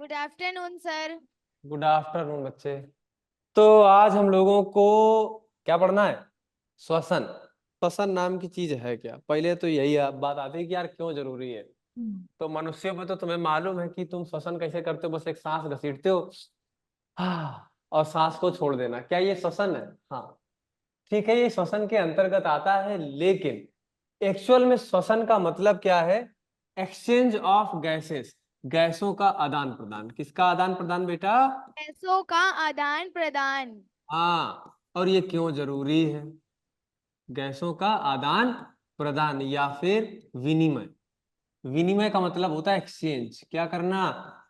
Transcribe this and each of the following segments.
Good afternoon sir. Good afternoon बच्चे। तो आज हम लोगों को क्या पढ़ना है? श्वसन। श्वसन नाम की चीज है क्या? पहले तो यही बात आती है कि यार क्यों जरूरी है। तो मनुष्यों में तो तुम्हें मालूम है कि तुम श्वसन कैसे करते हो, बस एक सांस घसीटते हो हाँ, और सांस को छोड़ देना। क्या ये श्वसन है? हाँ ठीक है, ये श्वसन के अंतर्गत आता है, लेकिन एक्चुअल में श्वसन का मतलब क्या है? एक्सचेंज ऑफ गैसेस, गैसों का आदान प्रदान। किसका आदान प्रदान बेटा? पैसों का आदान प्रदान। हाँ, और ये क्यों जरूरी है? गैसों का आदान प्रदान या फिर विनिमय। विनिमय का मतलब होता है एक्सचेंज। क्या करना?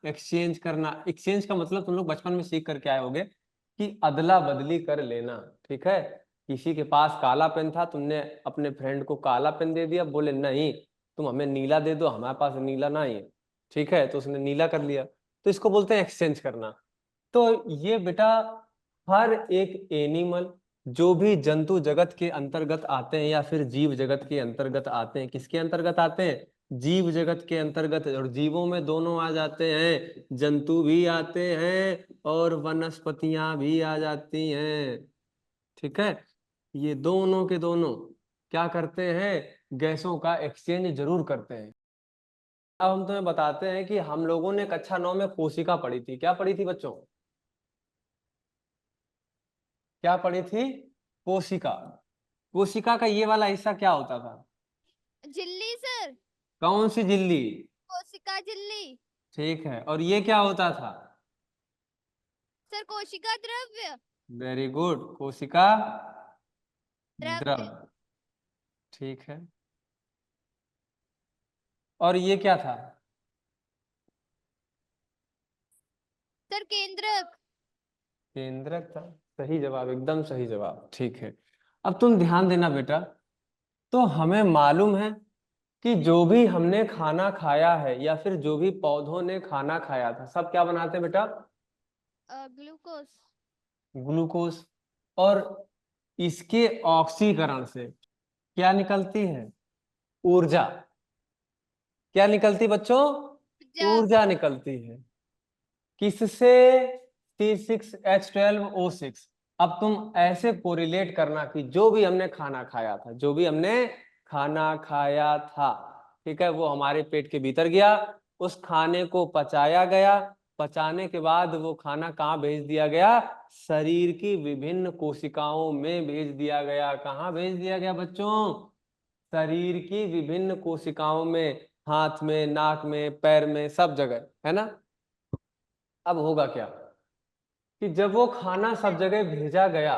एक्सचेंज करना। एक्सचेंज का मतलब तुम लोग बचपन में सीख करके आए होगे कि अदला बदली कर लेना। ठीक है, किसी के पास काला पेन था, तुमने अपने फ्रेंड को काला पेन दे दिया, बोले नहीं तुम हमें नीला दे दो, हमारे पास नीला नहीं है। ठीक है, तो उसने नीला कर लिया, तो इसको बोलते हैं एक्सचेंज करना। तो ये बेटा हर एक एनिमल, जो भी जंतु जगत के अंतर्गत आते हैं या फिर जीव जगत के अंतर्गत आते हैं, किसके अंतर्गत आते हैं? जीव जगत के अंतर्गत। और जीवों में दोनों आ जाते हैं, जंतु भी आते हैं और वनस्पतियां भी आ जाती हैं। ठीक है, ये दोनों के दोनों क्या करते हैं? गैसों का एक्सचेंज जरूर करते हैं। अब हम तुम्हें बताते हैं कि हम लोगों ने कक्षा 9 में कोशिका पढ़ी थी। क्या पढ़ी थी बच्चों? क्या पढ़ी थी? कोशिका। कोशिका का ये वाला हिस्सा क्या होता था? झिल्ली सर। कौन सी झिल्ली? कोशिका झिल्ली। ठीक है, और ये क्या होता था? सर कोशिका द्रव्य। वेरी गुड, कोशिका द्रव्य। द्रव। ठीक है, और ये क्या था? सर केंद्रक। केंद्रक था। सही जवाब, एकदम सही जवाब। ठीक है, अब तुम ध्यान देना बेटा। तो हमें मालूम है कि जो भी हमने खाना खाया है या फिर जो भी पौधों ने खाना खाया था, सब क्या बनाते हैं बेटा? ग्लूकोज। ग्लूकोज। और इसके ऑक्सीकरण से क्या निकलती है? ऊर्जा। क्या निकलती बच्चों? ऊर्जा। ऊर्जा निकलती है। किससे? C6H12O6। अब तुम ऐसे कोरिलेट करना कि जो भी हमने खाना खाया था, जो भी हमने खाना खाया था, ठीक है, वो हमारे पेट के भीतर गया, उस खाने को पचाया गया, पचाने के बाद वो खाना कहाँ भेज दिया गया? शरीर की विभिन्न कोशिकाओं में भेज दिया गया। कहाँ भेज दिया गया बच्चों? शरीर की विभिन्न कोशिकाओं में, हाथ में, नाक में, पैर में, सब जगह, है ना। अब होगा क्या कि जब वो खाना सब जगह भेजा गया,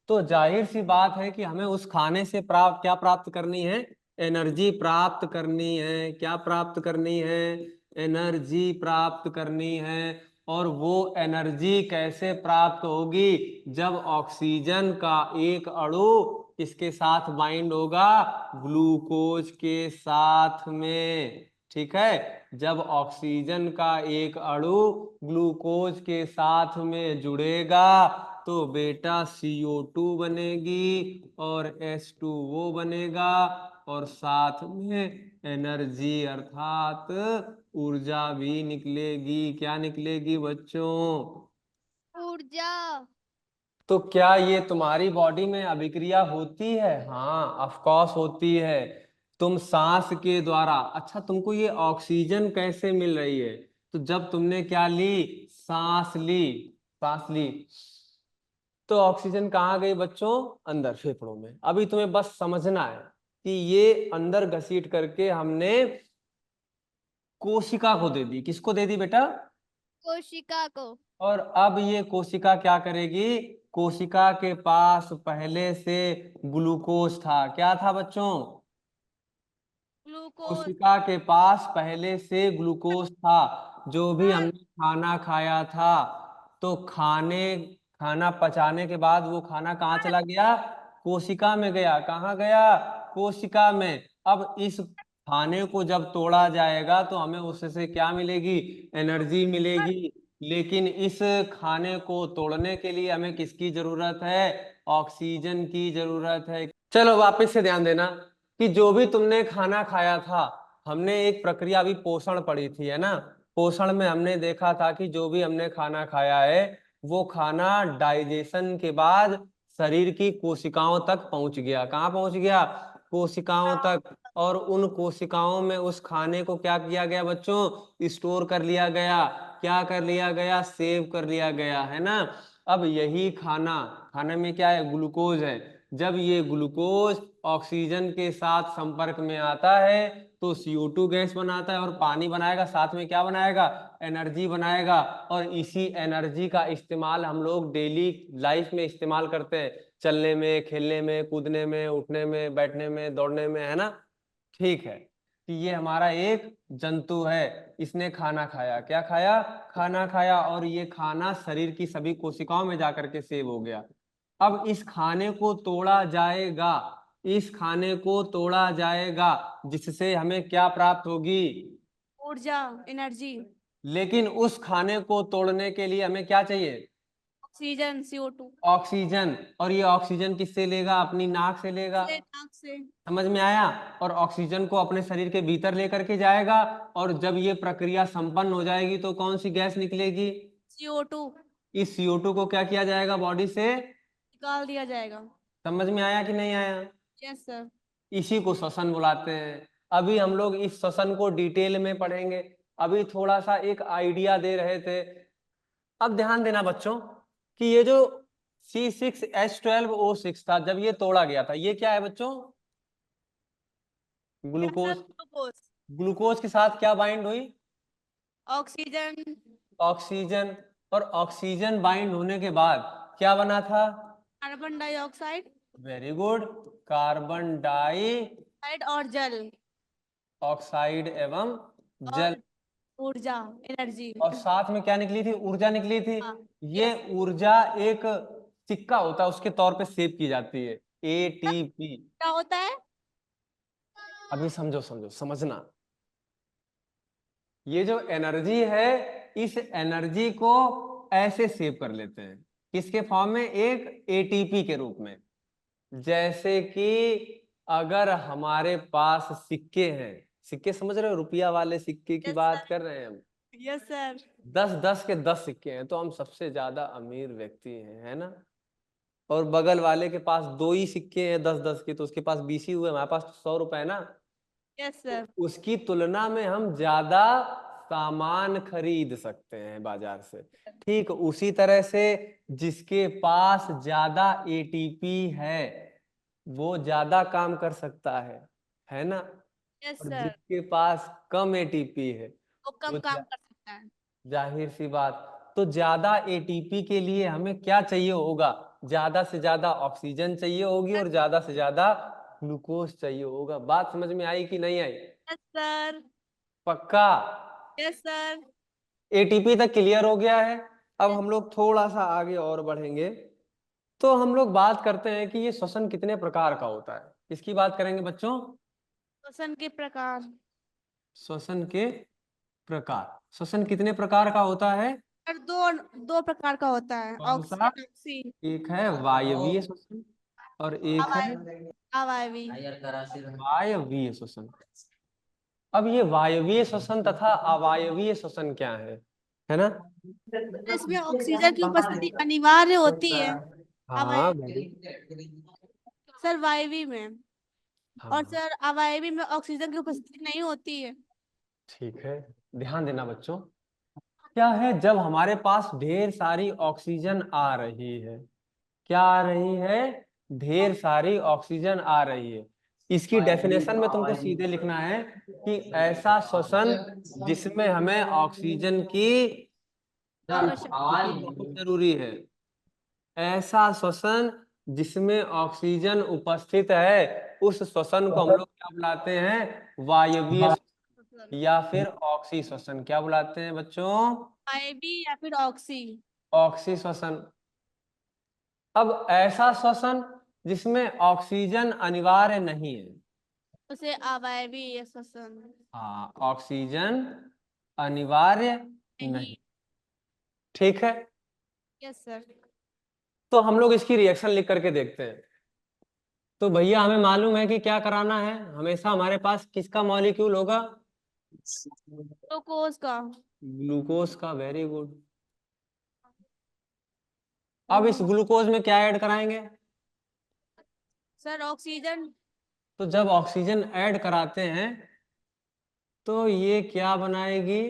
तो जाहिर सी बात है कि हमें उस खाने से क्या प्राप्त करनी है? एनर्जी प्राप्त करनी है। क्या प्राप्त करनी है? एनर्जी प्राप्त करनी है। और वो एनर्जी कैसे प्राप्त होगी? जब ऑक्सीजन का एक अणु किसके साथ बाइंड होगा? ग्लूकोज के साथ में। ठीक है, जब ऑक्सीजन का एक अणु ग्लूकोज के साथ में जुड़ेगा तो बेटा CO2 बनेगी और H2O बनेगा, और साथ में एनर्जी अर्थात ऊर्जा भी निकलेगी। क्या निकलेगी बच्चों? ऊर्जा। तो क्या ये तुम्हारी बॉडी में अभिक्रिया होती है? हाँ ऑफ कोर्स होती है। तुम सांस के द्वारा। अच्छा, तुमको ये ऑक्सीजन कैसे मिल रही है? तो जब तुमने क्या ली? सांस ली। सांस ली, तो ऑक्सीजन कहाँ गई बच्चों? अंदर फेफड़ों में। अभी तुम्हें बस समझना है कि ये अंदर घसीट करके हमने कोशिका को दे दी। किसको दे दी बेटा? कोशिका को। और अब ये कोशिका क्या करेगी? कोशिका के पास पहले से ग्लूकोज था। क्या था बच्चों? ग्लूकोज। कोशिका के पास पहले से ग्लूकोज था। जो भी हमने खाना खाया था, तो खाना पचाने के बाद वो खाना कहाँ चला गया? कोशिका में गया। कहाँ गया? कोशिका में। अब इस खाने को जब तोड़ा जाएगा तो हमें उससे क्या मिलेगी? एनर्जी मिलेगी। लेकिन इस खाने को तोड़ने के लिए हमें किसकी जरूरत है? ऑक्सीजन की जरूरत है। चलो वापस से ध्यान देना कि जो भी तुमने खाना खाया था, हमने एक प्रक्रिया अभी पोषण पढ़ी थी, है ना। पोषण में हमने देखा था कि जो भी हमने खाना खाया है वो खाना डाइजेशन के बाद शरीर की कोशिकाओं तक पहुंच गया। कहाँ पहुंच गया? कोशिकाओं तक। और उन कोशिकाओं में उस खाने को क्या किया गया बच्चों? स्टोर कर लिया गया। क्या कर लिया गया? सेव कर लिया गया, है ना। अब यही खाने में क्या है? ग्लूकोज है। जब ये ग्लूकोज ऑक्सीजन के साथ संपर्क में आता है तो CO2 गैस बनाता है और पानी बनाएगा, साथ में क्या बनाएगा? एनर्जी बनाएगा। और इसी एनर्जी का इस्तेमाल हम लोग डेली लाइफ में इस्तेमाल करते हैं, चलने में, खेलने में, कूदने में, उठने में, बैठने में, दौड़ने में, है ना। ठीक है, कि ये हमारा एक जंतु है, इसने खाना खाया। क्या खाया? खाना खाया। और ये खाना शरीर की सभी कोशिकाओं में जाकर के सेव हो गया। अब इस खाने को तोड़ा जाएगा, इस खाने को तोड़ा जाएगा, जिससे हमें क्या प्राप्त होगी? ऊर्जा, एनर्जी, लेकिन उस खाने को तोड़ने के लिए हमें क्या चाहिए? Oxygen, CO2 oxygen. और ये ऑक्सीजन किससे लेगा? अपनी नाक से लेगा। से, नाक से। समझ में आया? और ऑक्सीजन को अपने शरीर के भीतर लेकर के जाएगा। और जब ये प्रक्रिया संपन्न हो जाएगी तो कौन सी गैस निकलेगी? CO2 इस CO2 को क्या किया जाएगा? बॉडी से निकाल दिया जाएगा। समझ में आया कि नहीं आया? Yes sir. इसी को श्वसन बुलाते हैं। अभी हम लोग इस श्वसन को डिटेल में पढ़ेंगे, अभी थोड़ा सा एक आइडिया दे रहे थे। अब ध्यान देना बच्चों कि ये जो C6H12O6 था, जब ये तोड़ा गया था, ये क्या है बच्चों? ग्लूकोज। ग्लूकोज, ग्लूकोज के साथ क्या बाइंड हुई? Oxygen, oxygen. और ऑक्सीजन बाइंड होने के बाद क्या बना था? Carbon dioxide, very good. Carbon di और जल ऑक्साइड एवं जल। और ऊर्जा, एनर्जी। और साथ में क्या निकली थी? ऊर्जा निकली थी। हाँ, ये yes. ऊर्जा एक सिक्का होता है, उसके तौर पे सेव की जाती है, ATP। क्या होता है? अभी समझो समझो समझना। ये जो एनर्जी है, इस एनर्जी को ऐसे सेव कर लेते हैं, किसके फॉर्म में? एक ATP के रूप में। जैसे कि अगर हमारे पास सिक्के हैं, सिक्के समझ रहे हो? रुपया वाले सिक्के की Yes, बात sir. कर रहे हैं हम। Yes sir. 10-10 के 10 सिक्के हैं तो हम सबसे ज्यादा अमीर व्यक्ति हैं, है ना। और बगल वाले के पास 2 ही सिक्के हैं 10-10 के, तो उसके पास 20 ही हुए, हमारे पास तो 100 रुपए है ना। Yes sir. उसकी तुलना में हम ज्यादा सामान खरीद सकते हैं बाजार से। ठीक उसी तरह से जिसके पास ज्यादा ATP है वो ज्यादा काम कर सकता है ना। यस और सर। जिसके पास कम ATP है वो कम वो काम कर सकता है। जाहिर सी बात। तो ज्यादा ATP के लिए हमें क्या चाहिए होगा? ज्यादा से ज्यादा ऑक्सीजन चाहिए होगी और ज्यादा से ज्यादा ग्लूकोज चाहिए होगा। बात समझ में आई कि नहीं आई? Yes sir. पक्का? Yes sir. ATP तक क्लियर हो गया है। अब हम लोग थोड़ा सा आगे और बढ़ेंगे तो हम लोग बात करते हैं कि ये श्वसन कितने प्रकार का होता है। किसकी बात करेंगे बच्चों? श्वसन के प्रकार। श्वसन के प्रकार। श्वसन कितने प्रकार का होता है? सर दो दो प्रकार का होता है, कौन सा? ऑक्सी। एक है वायवीय श्वसन और एक है अवायवी। वायवीय श्वसन। अब ये वायवीय श्वसन तथा अवायवीय श्वसन क्या है ना। इसमें ऑक्सीजन की उपस्थिति अनिवार्य होती है हाँ सर वायवी में, और हाँ सर अवायवी में ऑक्सीजन की उपस्थिति नहीं होती है। ठीक है, ध्यान देना बच्चों। क्या है? जब हमारे पास ढेर सारी ऑक्सीजन आ रही है, क्या आ रही है? ढेर सारी ऑक्सीजन आ रही है। इसकी डेफिनेशन में तुमको सीधे लिखना है कि ऐसा श्वसन जिसमें हमें ऑक्सीजन की बहुत जरूरी है। ऐसा श्वसन जिसमें ऑक्सीजन उपस्थित है, उस श्वसन को हम लोग क्या बुलाते हैं? वायवीय श्वसन या फिर ऑक्सी श्वसन। क्या बुलाते हैं बच्चों? वायवी या फिर ऑक्सी। ऑक्सी श्वसन। अब ऐसा श्वसन जिसमें ऑक्सीजन अनिवार्य नहीं है, उसे अवायवी श्वसन। हाँ, ऑक्सीजन अनिवार्य नहीं। ठीक है, यस सर। तो हम लोग इसकी रिएक्शन लिख करके देखते हैं। तो भैया हमें मालूम है कि क्या कराना है, हमेशा हमारे पास किसका मॉलिक्यूल होगा? ग्लूकोज का। ग्लूकोज का, वेरी गुड। अब इस ग्लूकोज में क्या ऐड कराएंगे? Sir oxygen. तो जब ऑक्सीजन ऐड कराते हैं तो ये क्या बनाएगी?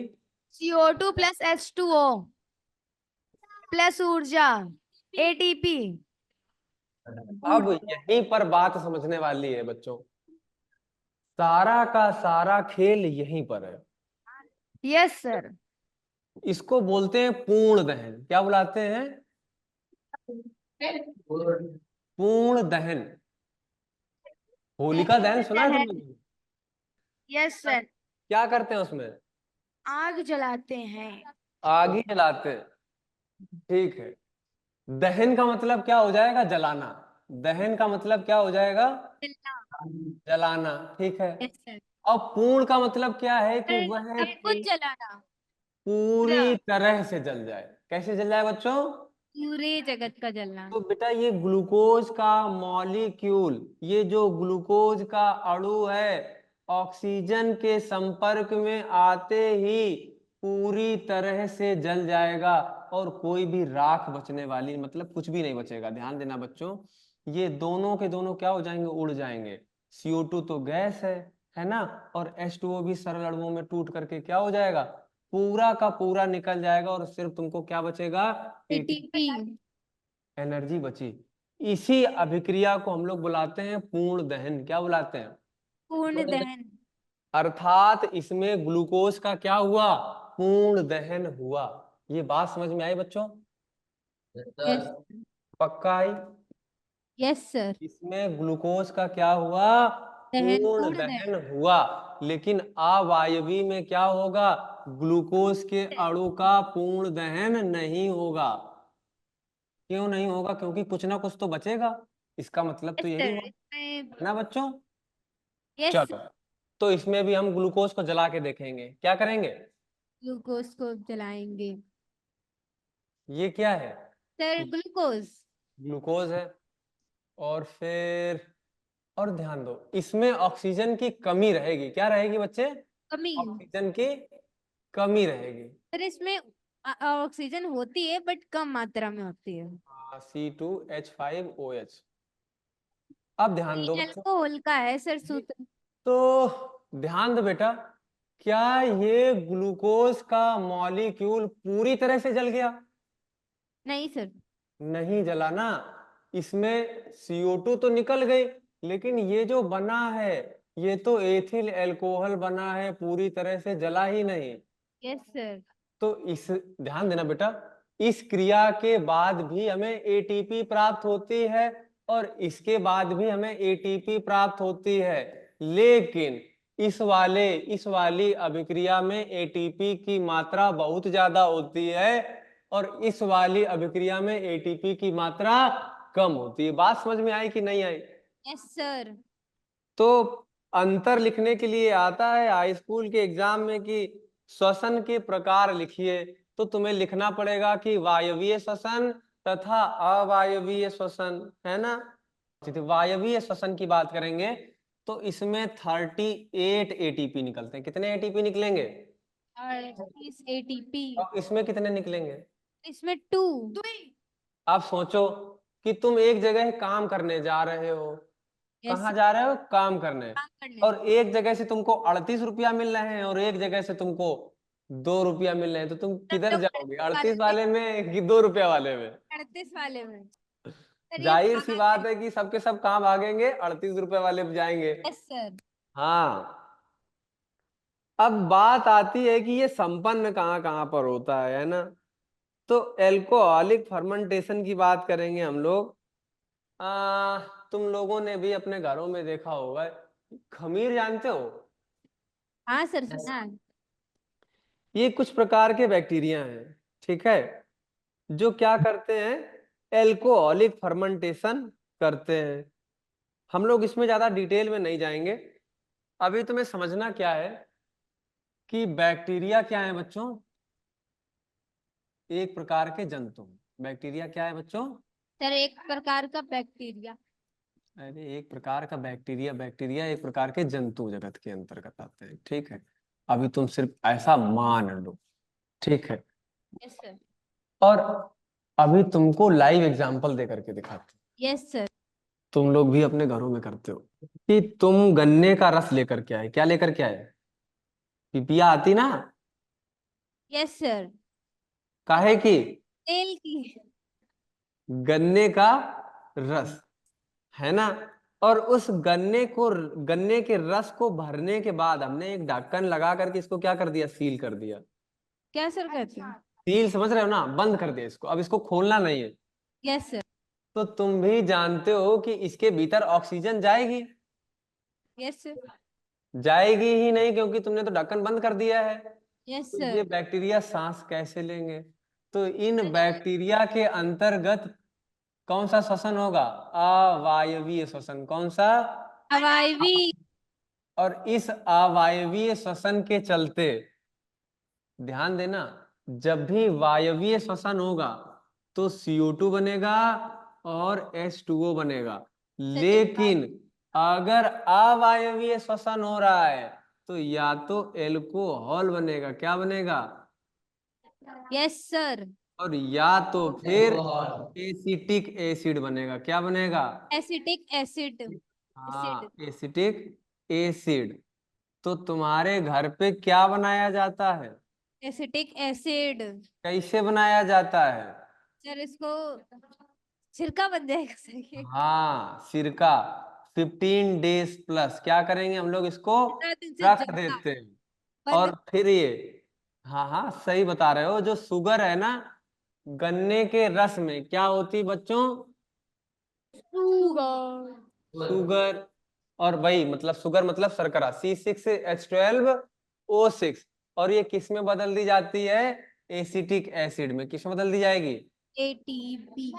CO2 प्लस H2O प्लस ऊर्जा ATP। अब यहीं पर बात समझने वाली है बच्चों, सारा का सारा खेल यहीं पर है। Yes sir. इसको बोलते हैं पूर्ण दहन। क्या बुलाते हैं? पूर्ण दहन। होलिका दहन सुना है तुमने? Yes sir. क्या करते हैं उसमें? आग जलाते हैं। आग ही जलाते हैं, ठीक है। दहन का मतलब क्या हो जाएगा? जलाना। दहन का मतलब क्या हो जाएगा? जलाना, ठीक है। Yes sir. और पूर्ण का मतलब क्या है? कि वह सब कुछ जलाना। पूरी तरह से जल जाए। कैसे जल जाए बच्चों? पूरे जगत का जलना। तो बेटा ये ग्लूकोज का मॉलिक्यूल, ये जो ग्लूकोज का अणु है, ऑक्सीजन के संपर्क में आते ही पूरी तरह से जल जाएगा और कोई भी राख बचने वाली, मतलब कुछ भी नहीं बचेगा। ध्यान देना बच्चों, ये दोनों के दोनों क्या हो जाएंगे? उड़ जाएंगे। CO2 तो गैस है ना, और H2O भी सरल अणुओं में टूट करके क्या हो जाएगा? पूरा का पूरा निकल जाएगा और सिर्फ तुमको क्या बचेगा? ATP। एनर्जी बची। इसी अभिक्रिया को हम लोग बुलाते हैं पूर्ण दहन। क्या बुलाते हैं? पूर्ण दहन। अर्थात इसमें ग्लूकोज का क्या हुआ? पूर्ण दहन हुआ। ये बात समझ में आई बच्चों? यस। पक्का आई? Yes sir. इसमें ग्लूकोज का क्या हुआ? दहन, पूर्ण पूर्ण दहन हुआ। लेकिन अवायवी में क्या होगा? ग्लूकोज के अणु का पूर्ण दहन नहीं होगा। क्यों नहीं होगा? क्योंकि कुछ ना कुछ तो बचेगा। इसका मतलब तो यही हुआ ना बच्चों। यस। चलो, तो इसमें भी हम ग्लूकोज को जला के देखेंगे। क्या करेंगे? ग्लूकोज को जलाएंगे। ये क्या है? Sir glucose. ग्लूकोज है। और फिर, और ध्यान दो, इसमें ऑक्सीजन की कमी रहेगी। क्या रहेगी बच्चे? कमी। ऑक्सीजन की कमी रहेगी। सर इसमें ऑक्सीजन होती है बट कम मात्रा में होती है। C2H5OH। अब ध्यान दो बच्चों, अल्कोहल का है सर सूत्र। तो ध्यान दो बेटा, क्या ये ग्लूकोज का मॉलिक्यूल पूरी तरह से जल गया? नहीं सर। नहीं जला ना। इसमें CO2 तो निकल गई, लेकिन ये जो बना है ये तो एथिल अल्कोहल बना है, पूरी तरह से जला ही नहीं। Yes sir. तो इस, ध्यान देना बेटा, इस क्रिया के बाद भी हमें ATP प्राप्त होती है और इसके बाद भी हमें ATP प्राप्त होती है। लेकिन इस वाली अभिक्रिया में ATP की मात्रा बहुत ज्यादा होती है और इस वाली अभिक्रिया में ATP की मात्रा कम होती है। बात समझ में आई कि नहीं आई? Yes sir. तो अंतर लिखने के लिए आता है हाई स्कूल के एग्जाम में कि श्वसन के प्रकार लिखिए, तो तुम्हें लिखना पड़ेगा कि वायवीय श्वसन तथा अवायवीय श्वसन, है ना। वायवीय श्वसन की बात करेंगे तो इसमें 38 ATP निकलते हैं। कितने ATP निकलेंगे? और इस ATP। और इसमें कितने निकलेंगे? इसमें 2। आप सोचो कि तुम एक जगह काम करने जा रहे हो। यस। कहाँ जा रहे हो? काम करने। काम करने। और एक जगह से तुमको 38 रुपया मिल रहे हैं और एक जगह से तुमको 2 रुपया मिल रहे हैं, तो तुम किधर जाओगे? 38 वाले में कि 2 रुपया वाले में? 38 वाले में। सर ये जाहिर सी बात है कि सबके सब काम भागेंगे, 38 रुपए वाले पे जाएंगे। Yes sir. हाँ। अब बात आती है कि ये संपन्न कहाँ कहाँ पर होता है ना। तो एल्कोहलिक फर्मेंटेशन की बात करेंगे हम लोग। तुम लोगों ने भी अपने घरों में देखा होगा, खमीर जानते हो? हाँ सर सुना है। ये कुछ प्रकार के बैक्टीरिया हैं, ठीक है, जो क्या करते हैं? एल्कोहलिक फर्मेंटेशन करते हैं। हम लोग इसमें ज्यादा डिटेल में नहीं जाएंगे। अभी तुम्हें समझना क्या है कि बैक्टीरिया क्या है बच्चों? एक प्रकार के जंतु। बैक्टीरिया क्या है बच्चों? सर एक प्रकार का बैक्टीरिया। अरे एक प्रकार का बैक्टीरिया, बैक्टीरिया एक प्रकार के जंतु जगत के अंतर्गत आते हैं, ठीक है। अभी तुम सिर्फ ऐसा मान लो, ठीक है। Yes sir. और अभी तुमको लाइव एग्जांपल दे करके दिखाते हैं। Yes sir. तुम लोग भी अपने घरों में करते हो कि तुम गन्ने का रस लेकर के आए। क्या लेकर के आए? पिपिया आती ना, यस सर। काहे की? तेल की। गन्ने का रस, है ना। और उस गन्ने के रस को भरने के बाद हमने एक ढक्कन लगा करके इसको क्या कर दिया? सील कर दिया। क्या सर कहते हैं? सील समझ रहे हो ना? बंद कर दिया इसको, अब इसको खोलना नहीं है। Yes sir. तो तुम भी जानते हो कि इसके भीतर ऑक्सीजन जाएगी? Yes sir. जाएगी ही नहीं, क्योंकि तुमने तो ढक्कन बंद कर दिया है। यस तो सर। ये बैक्टीरिया सांस कैसे लेंगे? तो इन बैक्टीरिया के अंतर्गत कौन सा श्वसन होगा? अवायवीय श्वसन। कौन सा? अवायवी। और इस अवायवीय श्वसन के चलते, ध्यान देना, जब भी वायवीय श्वसन होगा तो CO2 बनेगा और H2O बनेगा। लेकिन अगर अवायवीय श्वसन हो रहा है तो या तो एल्कोहल बनेगा। क्या बनेगा? Yes sir. और या तो फिर एसिटिक एसिड बनेगा। क्या बनेगा? Acetic acid. हाँ, एसिटिक एसिड। तो तुम्हारे घर पे क्या बनाया जाता है? Acetic acid. कैसे बनाया जाता है? सर इसको सिरका बन जाएगा सर ये। हाँ, सिरका। 15 डेज प्लस क्या करेंगे हम लोग? इसको 15 दिन से रख ज्यादा देते हैं। बन। और फिर ये, हाँ हाँ सही बता रहे हो, जो शुगर है ना गन्ने के रस में, क्या होती है बच्चों? शुगर। और वही मतलब शुगर मतलब शर्करा, C6H12O6। और ये किस में बदल दी जाती है? एसिटिक एसिड में। किस में बदल दी जाएगी? ATP।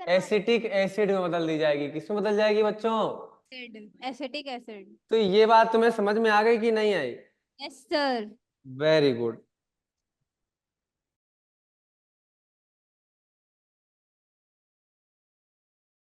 एसिटिक एसिड में बदल दी जाएगी। किस में बदल जाएगी बच्चों? Acetic acid. तो ये बात तुम्हें समझ में आ गई कि नहीं आई? Yes sir. Very good.